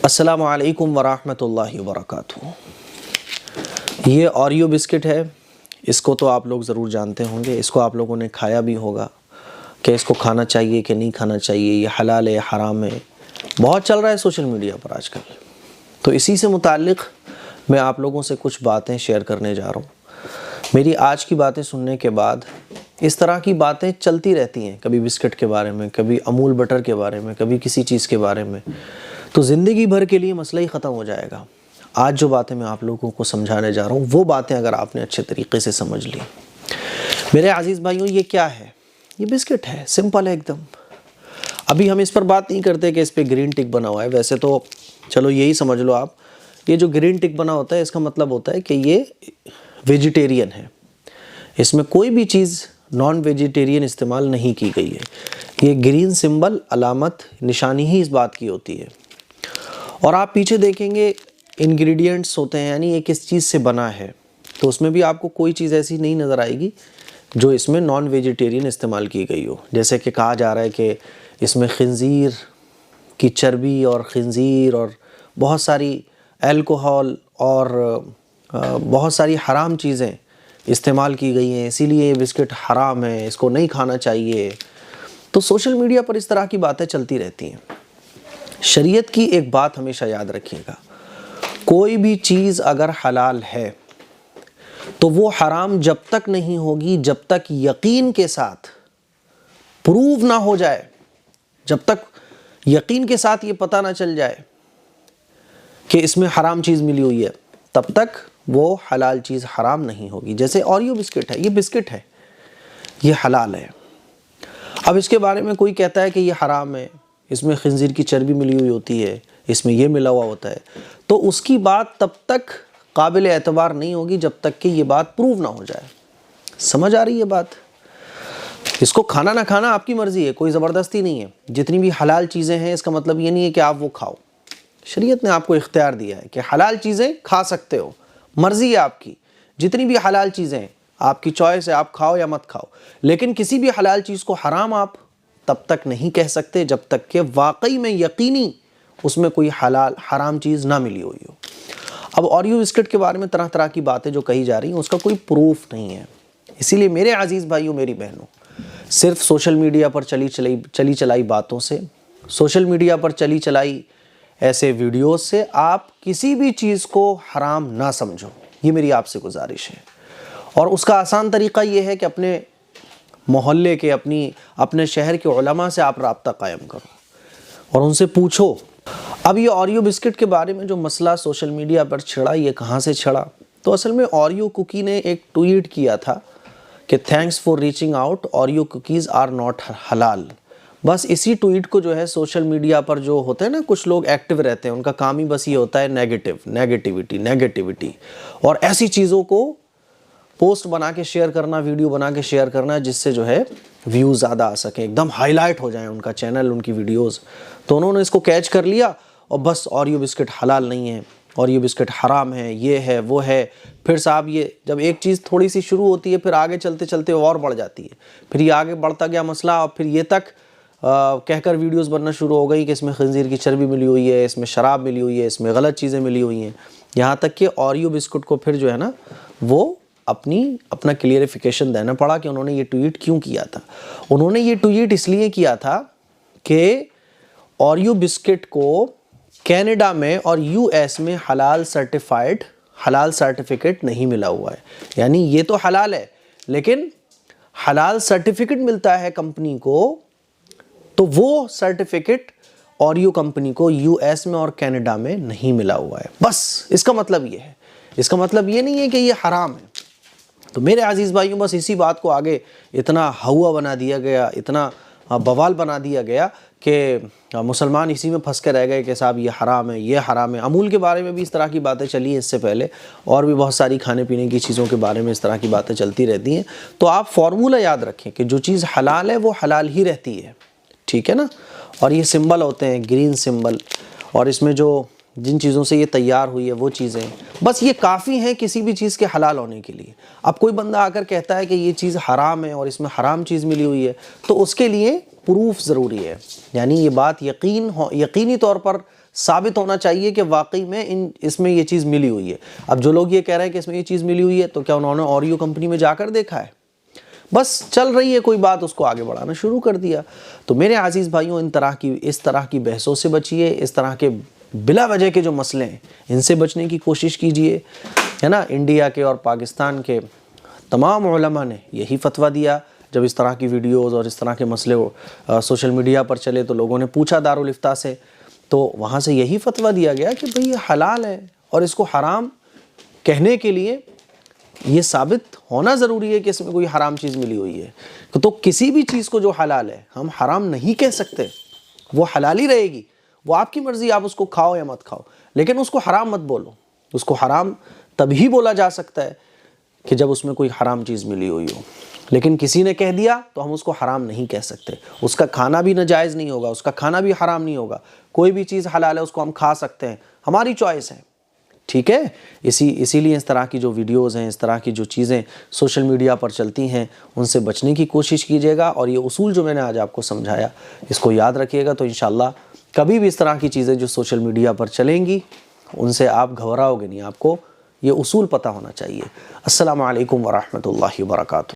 अस्सलामु अलैकुम वरहमतुल्लाहि वबरकातुहू। ये ओरियो बिस्किट है। इसको तो आप लोग ज़रूर जानते होंगे, इसको आप लोगों ने खाया भी होगा कि इसको खाना चाहिए कि नहीं खाना चाहिए, ये हलाल है हराम है, बहुत चल रहा है सोशल मीडिया पर आजकल। तो इसी से मुताल्लिक़ मैं आप लोगों से कुछ बातें शेयर करने जा रहा हूँ। मेरी आज की बातें सुनने के बाद इस तरह की बातें चलती रहती हैं, कभी बिस्किट के बारे में, कभी अमूल बटर के बारे में, कभी किसी चीज़ के बारे में, तो ज़िंदगी भर के लिए मसला ही ख़त्म हो जाएगा। आज जो बातें मैं आप लोगों को समझाने जा रहा हूँ वो बातें अगर आपने अच्छे तरीके से समझ ली। मेरे अजीज़ भाइयों, ये क्या है? ये बिस्किट है, सिंपल है एकदम। अभी हम इस पर बात नहीं करते कि इस पर ग्रीन टिक बना हुआ है। वैसे तो चलो यही समझ लो आप, ये जो ग्रीन टिक बना होता है इसका मतलब होता है कि ये वेजिटेरियन है, इसमें कोई भी चीज़ नॉन वेजिटेरियन इस्तेमाल नहीं की गई है। ये ग्रीन सिंबल अलामत निशानी ही इस बात की होती है। और आप पीछे देखेंगे इंग्रेडिएंट्स होते हैं, यानी ये किस चीज़ से बना है, तो उसमें भी आपको कोई चीज़ ऐसी नहीं नज़र आएगी जो इसमें नॉन वेजिटेरियन इस्तेमाल की गई हो। जैसे कि कहा जा रहा है कि इसमें खिंजीर की चर्बी और खिंजीर और बहुत सारी अल्कोहल और बहुत सारी हराम चीज़ें इस्तेमाल की गई हैं, इसीलिए ये बिस्किट हराम है, इसको नहीं खाना चाहिए। तो सोशल मीडिया पर इस तरह की बातें चलती रहती हैं। शरीयत की एक बात हमेशा याद रखिएगा, कोई भी चीज़ अगर हलाल है तो वो हराम जब तक नहीं होगी जब तक यकीन के साथ प्रूव ना हो जाए, जब तक यकीन के साथ ये पता ना चल जाए कि इसमें हराम चीज़ मिली हुई है, तब तक वो हलाल चीज़ हराम नहीं होगी। जैसे ओरियो बिस्किट है, ये बिस्किट है, ये हलाल है। अब इसके बारे में कोई कहता है कि ये हराम है, इसमें खिंजीर की चर्बी मिली हुई होती है, इसमें ये मिला हुआ होता है, तो उसकी बात तब तक काबिल एतबार नहीं होगी जब तक कि ये बात प्रूव ना हो जाए। समझ आ रही है बात? इसको खाना ना खाना आपकी मर्ज़ी है, कोई ज़बरदस्ती नहीं है। जितनी भी हलाल चीज़ें हैं इसका मतलब ये नहीं है कि आप वो खाओ। शरीयत ने आपको इख्तियार दिया है कि हलाल चीज़ें खा सकते हो, मर्ज़ी है आपकी। जितनी भी हलाल चीज़ें हैं आपकी चॉइस है, आप खाओ या मत खाओ। लेकिन किसी भी हलाल चीज़ को हराम आप तब तक नहीं कह सकते जब तक कि वाकई में यकीनी उसमें कोई हलाल हराम चीज़ ना मिली हुई हो। अब ओरियो बिस्किट के बारे में तरह तरह की बातें जो कही जा रही हैं उसका कोई प्रूफ नहीं है। इसीलिए मेरे अजीज़ भाइयों, मेरी बहनों, सिर्फ सोशल मीडिया पर चली चलाई बातों से, सोशल मीडिया पर चली चलाई ऐसे वीडियोस से आप किसी भी चीज़ को हराम ना समझो, ये मेरी आपसे गुजारिश है। और उसका आसान तरीक़ा ये है कि अपने मोहल्ले के, अपने शहर के उलमा से आप राब्ता कायम करो और उनसे पूछो। अब ये ओरियो बिस्किट के बारे में जो मसला सोशल मीडिया पर छिड़ा, ये कहाँ से छिड़ा? तो असल में ओरियो कुकी ने एक ट्वीट किया था कि thanks for reaching out, Oreo cookies are not halal. बस इसी ट्वीट को जो है सोशल मीडिया पर जो होते हैं ना, कुछ लोग एक्टिव रहते हैं, उनका काम ही बस ये होता है नेगेटिविटी और ऐसी चीज़ों को पोस्ट बना के शेयर करना, वीडियो बना के शेयर करना, जिससे जो है व्यूज़ ज़्यादा आ सकें, एकदम हाईलाइट हो जाए उनका चैनल, उनकी वीडियोज़। तो उन्होंने इसको कैच कर लिया और बस ओरियो बिस्किट हलाल नहीं है, ओरियो बिस्किट हराम है, ये है वो है। फिर साहब ये जब एक चीज़ थोड़ी सी शुरू होती है फिर आगे चलते चलते और बढ़ जाती है, फिर ये आगे बढ़ता गया मसला और फिर ये तक कहकर वीडियोस बनना शुरू हो गई कि इसमें खंजीर की चर्बी मिली हुई है, इसमें शराब मिली हुई है, इसमें गलत चीज़ें मिली हुई हैं। यहाँ तक कि ओरियो बिस्कुट को फिर जो है ना वो अपना क्लियरिफिकेशन देना पड़ा कि उन्होंने ये ट्वीट क्यों किया था। उन्होंने ये ट्वीट इसलिए किया था कि ओरियो बिस्किट को कनाडा में और यूएस में हलाल सर्टिफिकेट नहीं मिला हुआ है। यानी ये तो हलाल है लेकिन हलाल सर्टिफिकेट मिलता है कंपनी को, तो वो सर्टिफिकेट ओरियो कंपनी को यूएस में और कनाडा में नहीं मिला हुआ है। बस इसका मतलब ये है, इसका मतलब ये नहीं है कि ये हराम है। तो मेरे अजीज़ भाइयों, बस इसी बात को आगे इतना हवा बना दिया गया, इतना बवाल बना दिया गया कि मुसलमान इसी में फंस के रह गए कि साहब ये हराम है, ये हराम है। अमूल के बारे में भी इस तरह की बातें चली हैं इससे पहले, और भी बहुत सारी खाने पीने की चीज़ों के बारे में इस तरह की बातें चलती रहती हैं। तो आप फार्मूला याद रखें कि जो चीज़ हलाल है वो हलाल ही रहती है, ठीक है ना। और ये सिंबल होते हैं ग्रीन सिंबल, और इसमें जो जिन चीज़ों से ये तैयार हुई है वो चीज़ें, बस ये काफ़ी हैं किसी भी चीज़ के हलाल होने के लिए। अब कोई बंदा आकर कहता है कि ये चीज़ हराम है और इसमें हराम चीज़ मिली हुई है, तो उसके लिए प्रूफ ज़रूरी है, यानी ये बात यकीनी तौर पर साबित होना चाहिए कि वाकई में इसमें ये चीज़ मिली हुई है। अब जो लोग ये कह रहे हैं कि इसमें ये चीज़ मिली हुई है, तो क्या उन्होंने ऑरियो कंपनी में जाकर देखा है? बस चल रही है कोई बात, उसको आगे बढ़ाना शुरू कर दिया। तो मेरे अजीज़ भाइयों, इस तरह की बहसों से बचिए, इस तरह के बिला वजह के जो मसले हैं इनसे बचने की कोशिश कीजिए, है ना। इंडिया के और पाकिस्तान के तमाम उलमा ने यही फतवा दिया। जब इस तरह की वीडियोस और इस तरह के मसले सोशल मीडिया पर चले तो लोगों ने पूछा दारुल इफ्ता से, तो वहाँ से यही फतवा दिया गया कि भाई ये हलाल है, और इसको हराम कहने के लिए ये साबित होना ज़रूरी है कि इसमें कोई हराम चीज़ मिली हुई है। तो किसी भी चीज़ को जो हलाल है हम हराम नहीं कह सकते, वो हलाल ही रहेगी। वो आपकी मर्ज़ी, आप उसको खाओ या मत खाओ, लेकिन उसको हराम मत बोलो। उसको हराम तभी बोला जा सकता है कि जब उसमें कोई हराम चीज़ मिली हुई हो, लेकिन किसी ने कह दिया तो हम उसको हराम नहीं कह सकते। उसका खाना भी नाजायज़ नहीं होगा, उसका खाना भी हराम नहीं होगा। कोई भी चीज़ हलाल है, उसको हम खा सकते हैं, हमारी चॉइस है, ठीक है। इसीलिए इस तरह की जो वीडियोज़ हैं, इस तरह की जो चीज़ें सोशल मीडिया पर चलती हैं, उनसे बचने की कोशिश कीजिएगा। और ये उसूल जो मैंने आज आपको समझाया, इसको याद रखिएगा, तो इंशाअल्लाह कभी भी इस तरह की चीज़ें जो सोशल मीडिया पर चलेंगी उनसे आप घबराओगे नहीं। आपको ये उसूल पता होना चाहिए। अस्सलामु अलैकुम व रहमतुल्लाहि व बरकातुहू।